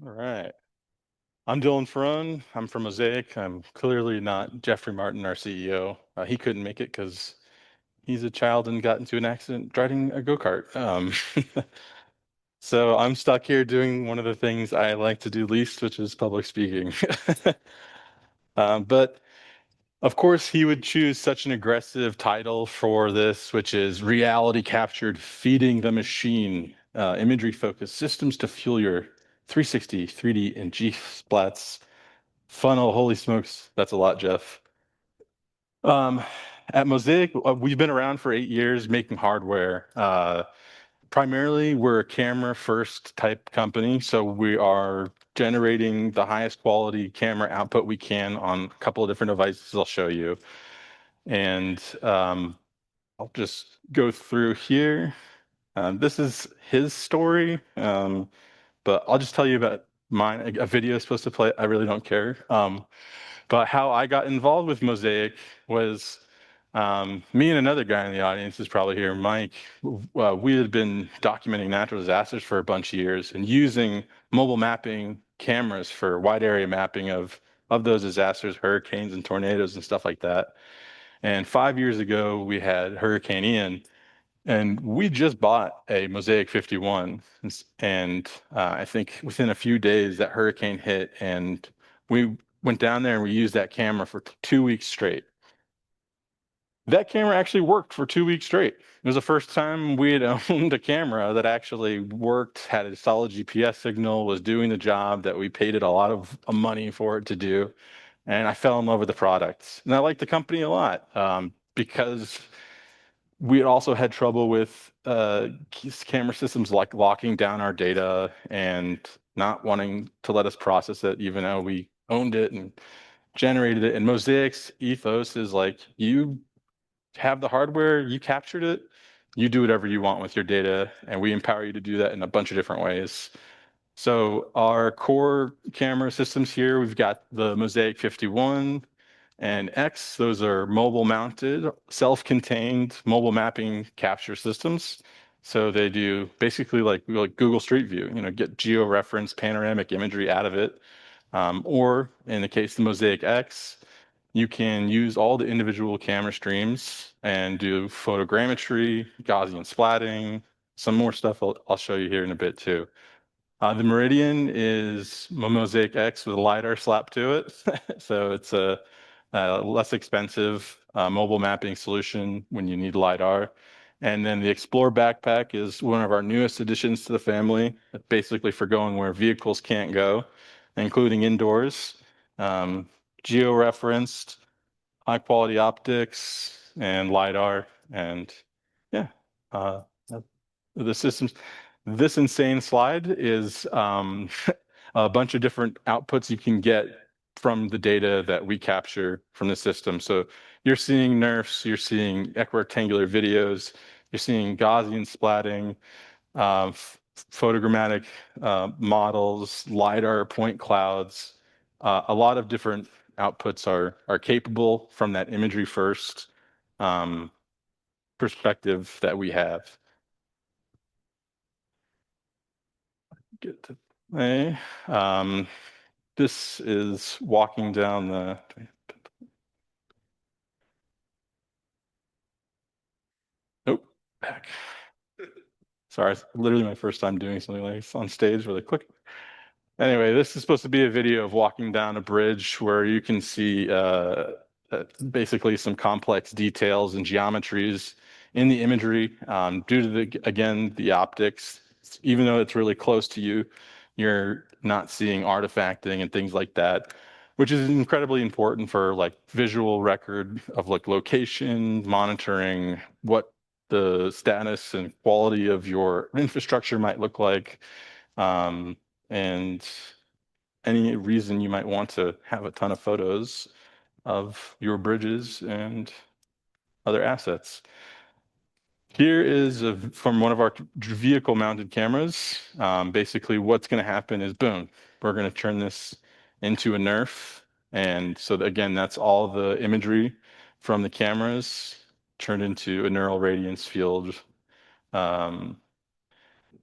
All right. I'm Dylan Faraone. I'm from Mosaic. I'm clearly not Jeffrey Martin, our CEO. He couldn't make it because he's a child and got into an accident driving a go-kart. So I'm stuck here doing one of the things I like to do least, which is public speaking. But of course, he would choose such an aggressive title for this, which is Reality Captured Feeding the Machine, Imagery-Focused Systems to Fuel Your 360, 3D, and G-Splats Funnel. Holy smokes, that's a lot, Jeff. At Mosaic, we've been around for 8 years making hardware. Primarily, we're a camera-first type company, so we are generating the highest quality camera output we can on a couple of different devices I'll show you. And I'll just go through here. This is his story, but I'll just tell you about mine. A video is supposed to play. I really don't care. But how I got involved with Mosaic was me and another guy in the audience is probably here, Mike. We had been documenting natural disasters for a bunch of years and using mobile mapping cameras for wide area mapping of those disasters, hurricanes and tornadoes and stuff like that. And 5 years ago, we had Hurricane Ian, and we just bought a Mosaic 51. And I think within a few days, that hurricane hit, and we went down there and we used that camera for 2 weeks straight. That camera actually worked for 2 weeks straight. It was the first time we had owned a camera that actually worked, had a solid GPS signal, was doing the job that we paid it a lot of money for it to do. And I fell in love with the product. And I like the company a lot because we also had trouble with camera systems like locking down our data and not wanting to let us process it, even though we owned it and generated it. And Mosaic's ethos is like, you have the hardware, you captured it, you do whatever you want with your data, and we empower you to do that in a bunch of different ways. So our core camera systems here, we've got the Mosaic 51 and X. Those are mobile mounted, self-contained mobile mapping capture systems. So they do basically like Google Street View, get geo-reference panoramic imagery out of it. Or in the case of the Mosaic X, you can use all the individual camera streams and do photogrammetry, Gaussian splatting, some more stuff I'll show you here in a bit too. The Meridian is Mosaic X with a LiDAR slap to it. So it's a less expensive mobile mapping solution when you need LiDAR. And then the Explore backpack is one of our newest additions to the family, basically for going where vehicles can't go, including indoors. Geo-referenced, high quality optics and LiDAR. And yeah, the systems. This insane slide is a bunch of different outputs you can get from the data that we capture from the system. So you're seeing NeRFs, you're seeing equirectangular videos, you're seeing Gaussian splatting, photogrammetric models, LiDAR point clouds. A lot of different outputs are capable from that imagery first perspective that we have. Get to play. This is walking down the. Nope, back. Sorry, it's literally my first time doing something like this on stage really quick. Anyway, this is supposed to be a video of walking down a bridge where you can see basically some complex details and geometries in the imagery due to the optics. Even though it's really close to you, you're not seeing artifacting and things like that, which is incredibly important for like visual record of like location, monitoring what the status and quality of your infrastructure might look like, and any reason you might want to have a ton of photos of your bridges and other assets. Here is from one of our vehicle mounted cameras. Basically what's going to happen is, boom, we're going to turn this into a NeRF. And so again, that's all the imagery from the cameras turned into a neural radiance field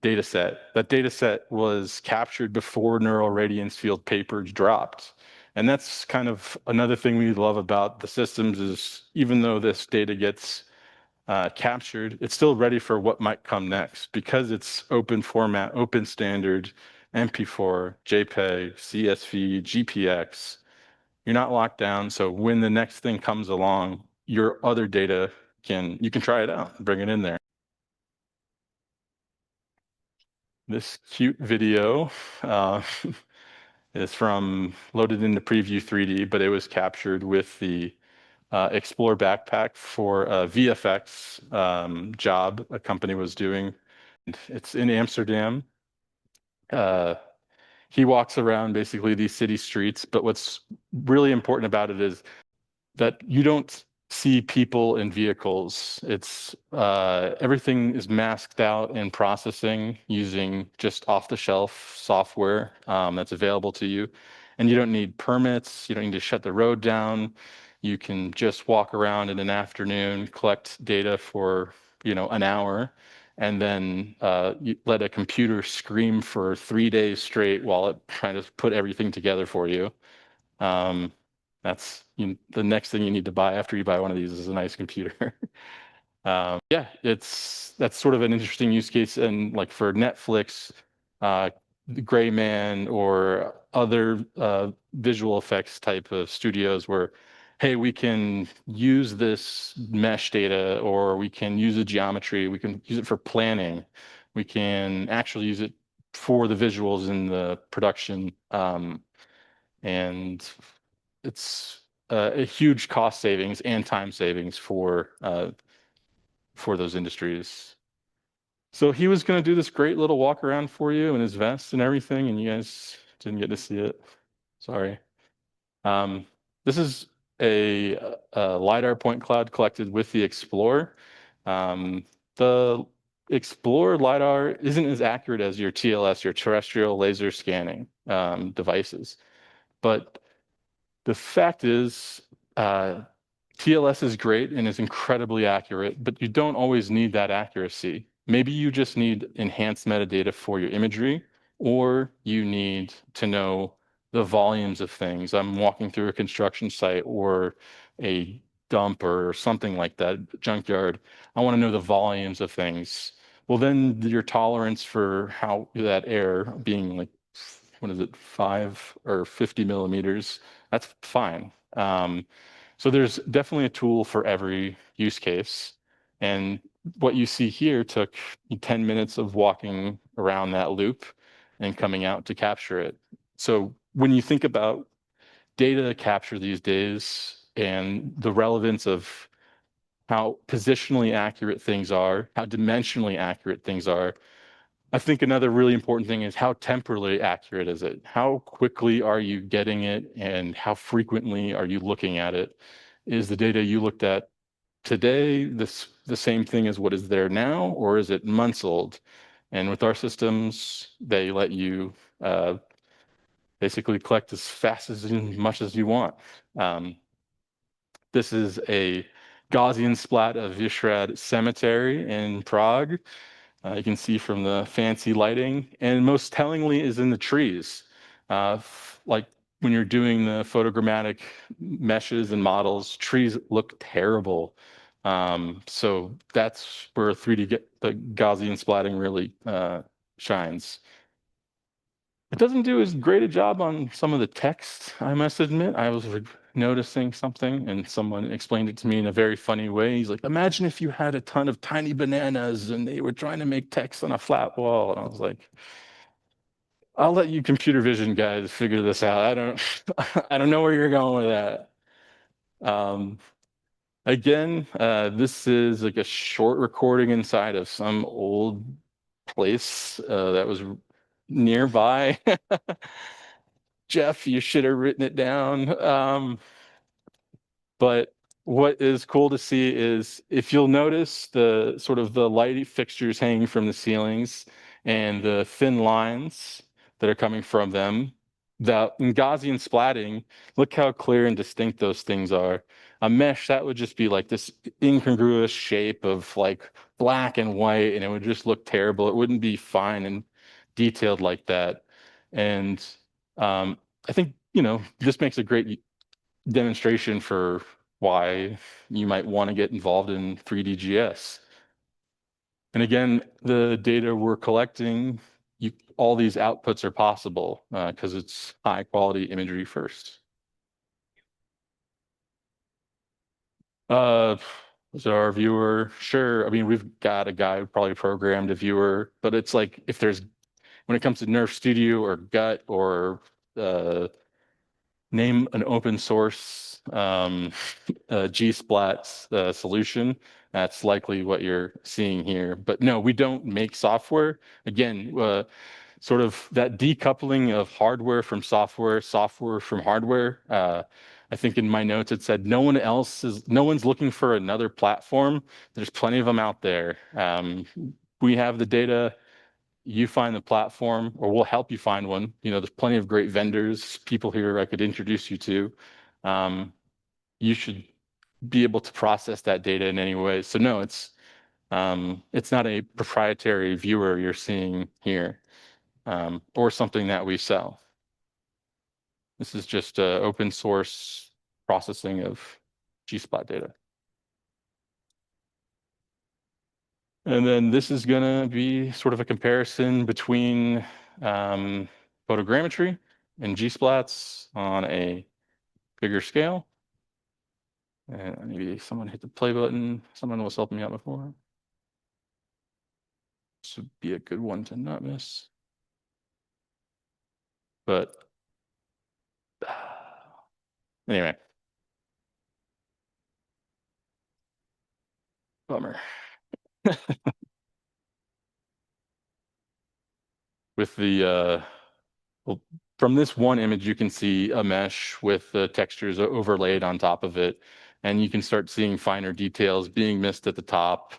dataset. That dataset was captured before neural radiance field papers dropped. And that's kind of another thing we love about the systems is even though this data gets captured, it's still ready for what might come next because it's open format, open standard, MP4, JPEG, CSV, GPX. You're not locked down. So when the next thing comes along, your other data you can try it out, bring it in there. This cute video is loaded into Preview 3D, but it was captured with the Explore backpack for a VFX job a company was doing. It's in Amsterdam. He walks around basically these city streets, but what's really important about it is that you don't see people in vehicles. It's everything is masked out in processing using just off-the-shelf software that's available to you. And you don't need permits. You don't need to shut the road down. You can just walk around in an afternoon, collect data for, an hour, and then you let a computer scream for 3 days straight while it tries to put everything together for you. That's the next thing you need to buy after you buy one of these is a nice computer. Yeah, that's sort of an interesting use case. And like for Netflix, the Gray Man or other visual effects type of studios where, hey, we can use this mesh data or we can use a geometry, we can use it for planning, we can actually use it for the visuals in the production. And it's a huge cost savings and time savings for those industries. So he was going to do this great little walk around for you in his vest and everything, and you guys didn't get to see it. Sorry. This is a LiDAR point cloud collected with the Explorer. The Explorer LiDAR isn't as accurate as your TLS, your terrestrial laser scanning devices, but the fact is, TLS is great and is incredibly accurate, but you don't always need that accuracy. Maybe you just need enhanced metadata for your imagery, or you need to know the volumes of things. I'm walking through a construction site or a dump or something like that, junkyard. I want to know the volumes of things. Well, then your tolerance for how that air being like, what is it, 5 or 50 millimeters, that's fine. So there's definitely a tool for every use case. And what you see here took 10 minutes of walking around that loop and coming out to capture it. So when you think about data capture these days and the relevance of how positionally accurate things are, how dimensionally accurate things are, I think another really important thing is how temporally accurate is it? How quickly are you getting it and how frequently are you looking at it? Is the data you looked at today the same thing as what is there now, or is it months old? And with our systems, they let you basically collect as fast as much as you want. This is a Gaussian splat of Vyšehrad Cemetery in Prague. You can see from the fancy lighting, and most tellingly is in the trees. Like when you're doing the photogrammetric meshes and models, trees look terrible. So that's where the Gaussian splatting really shines. It doesn't do as great a job on some of the text, I must admit. I was noticing something and someone explained it to me in a very funny way. He's like, imagine if you had a ton of tiny bananas and they were trying to make text on a flat wall. And I was like, I'll let you computer vision guys figure this out. I don't know where you're going with that. Again, this is like a short recording inside of some old place that was nearby. Jeff, you should have written it down. But what is cool to see is if you'll notice the sort of the light fixtures hanging from the ceilings and the thin lines that are coming from them, that in Gaussian splatting, look how clear and distinct those things are. A mesh, that would just be like this incongruous shape of like black and white, and it would just look terrible. It wouldn't be fine and detailed like that. And I think, this makes a great demonstration for why you might want to get involved in 3D GS. And again, the data we're collecting, all these outputs are possible because it's high quality imagery first. So our viewer, sure. I mean, we've got a guy who probably programmed a viewer, but it's like when it comes to NeRF Studio or GUT or name an open source G-Splats solution, that's likely what you're seeing here. But no, we don't make software. Again, sort of that decoupling of hardware from software from hardware. I think in my notes it said no one's looking for another platform. There's plenty of them out there. We have the data. You find the platform, or we'll help you find one. There's plenty of great vendors, people here I could introduce you to. You should be able to process that data in any way. So no, it's not a proprietary viewer you're seeing here, or something that we sell. This is just open source processing of G-Splat data. And then this is going to be sort of a comparison between photogrammetry and G-Splats on a bigger scale. And maybe someone hit the play button. Someone was helping me out before. This would be a good one to not miss. But anyway. Bummer. With the well, from this one image, you can see a mesh with the textures overlaid on top of it, and you can start seeing finer details being missed at the top,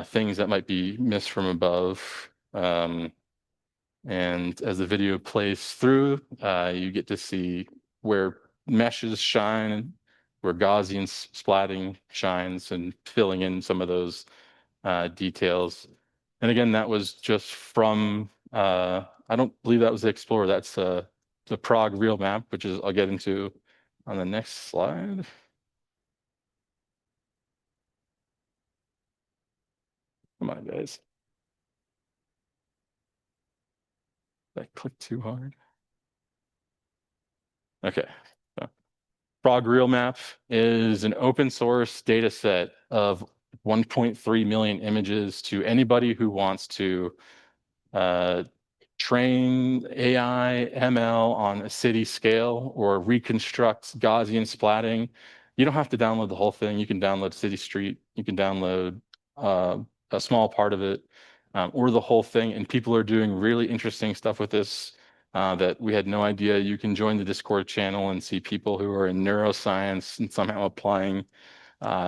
things that might be missed from above. And as the video plays through, you get to see where meshes shine, where Gaussian splatting shines, and filling in some of those details. And again, that was just from, I don't believe that was the Explorer. That's the Prague REALMAP, which is I'll get into on the next slide. Come on, guys. Did I click too hard? Okay. So, Prague REALMAP is an open source data set of 1.3 million images to anybody who wants to train AI, ML on a city scale or reconstruct Gaussian splatting. You don't have to download the whole thing. You can download City Street. You can download a small part of it, or the whole thing. And people are doing really interesting stuff with this that we had no idea. You can join the Discord channel and see people who are in neuroscience and somehow applying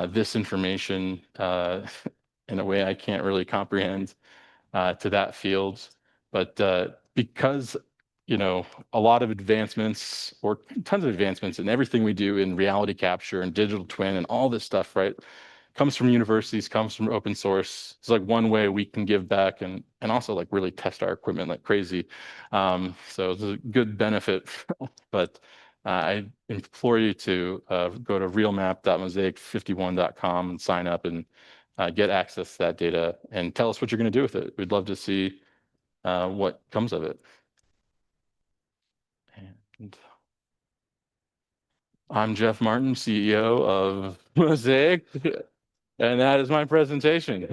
this information in a way I can't really comprehend to that field. But because, a lot of advancements or tons of advancements in everything we do in reality capture and digital twin and all this stuff, right, comes from universities, comes from open source. It's like one way we can give back and also like really test our equipment like crazy. So it's a good benefit, but I implore you to go to realmap.mosaic51.com and sign up and get access to that data and tell us what you're going to do with it. We'd love to see what comes of it. And I'm Jeff Martin, CEO of Mosaic, and that is my presentation.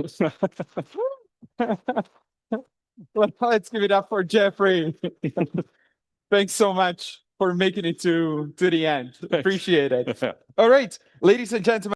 Well, let's give it up for Jeffrey. Thanks so much for making it to the end. Appreciate it. All right, ladies and gentlemen.